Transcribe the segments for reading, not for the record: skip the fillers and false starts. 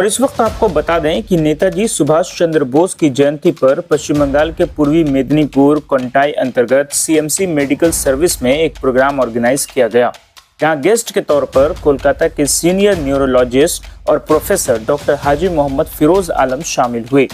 और इस वक्त आपको बता दें कि नेताजी सुभाष चंद्र बोस की जयंती पर पश्चिम बंगाल के पूर्वी मेदिनीपुर कोंटाई अंतर्गत सीएमसी मेडिकल सर्विस में एक प्रोग्राम ऑर्गेनाइज किया गया। यहाँ गेस्ट के तौर पर कोलकाता के सीनियर न्यूरोलॉजिस्ट और प्रोफेसर डॉक्टर हाजी मोहम्मद फिरोज आलम शामिल हुए।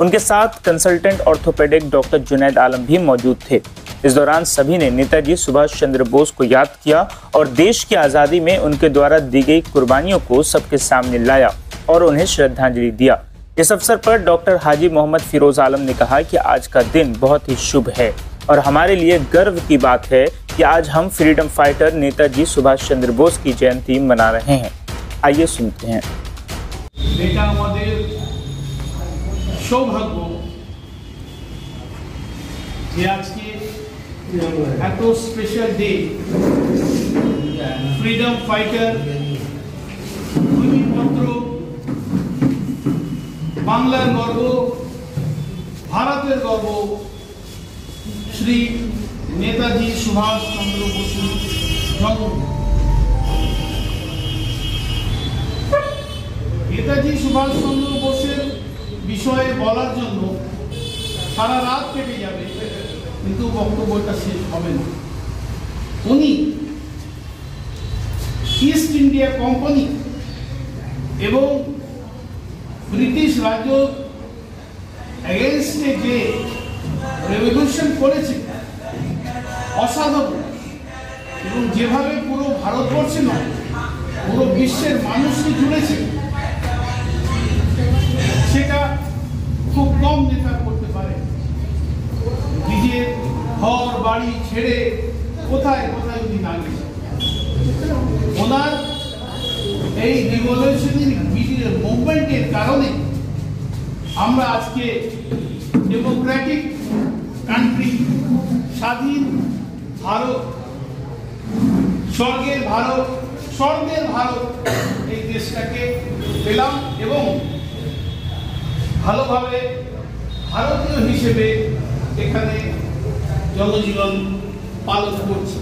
उनके साथ कंसल्टेंट ऑर्थोपेडिक डॉक्टर जुनैद आलम भी मौजूद थे। इस दौरान सभी ने नेताजी सुभाष चंद्र बोस को याद किया और देश की आज़ादी में उनके द्वारा दी गई कुर्बानियों को सबके सामने लाया और उन्हें श्रद्धांजलि दिया। इस अवसर पर डॉक्टर हाजी मोहम्मद फिरोज आलम ने कहा कि आज का दिन बहुत ही शुभ है और हमारे लिए गर्व की बात है कि आज हम फ्रीडम फाइटर नेताजी सुभाष चंद्र बोस की जयंती मना रहे हैं। आइए सुनते हैं। সৌভাগ্য যে আজকে এত স্পেশাল ডে ফ্রিডম ফাইটার পত্র বাংলার গর্ব ভারতের গর্ব শ্রী নেতাজি সুভাষ চন্দ্র বসুর জন্ম। নেতাজি সুভাষ চন্দ্র বোসের বিষয়ে বলার জন্য সারা রাত কেটে যাবে, কিন্তু বক্তব্যটা শেষ হবে না। উনি ইস্ট ইন্ডিয়া কোম্পানি এবং ব্রিটিশ রাজ্য এগেইনস্টে যে রেভলিউশন করেছে অসাধারণ, এবং যেভাবে পুরো ভারতবর্ষে নয় পুরো বিশ্বের মানুষকে জুড়েছে সেটা খুব কম নেতা করতে পারে। নিজের ঘর বাড়ি ছেড়ে কোথায় কোথায় উনি না গেছেন। ওনার এই রিভলিউশনারি মুভমেন্টের কারণে আমরা আজকে ডেমোক্রেটিক কান্ট্রি, স্বাধীন ভারত, স্বর্গের ভারত এই দেশটাকে পেলাম এবং ভালোভাবে ভারতীয় হিসেবে এখানে জনজীবন পালন করছে।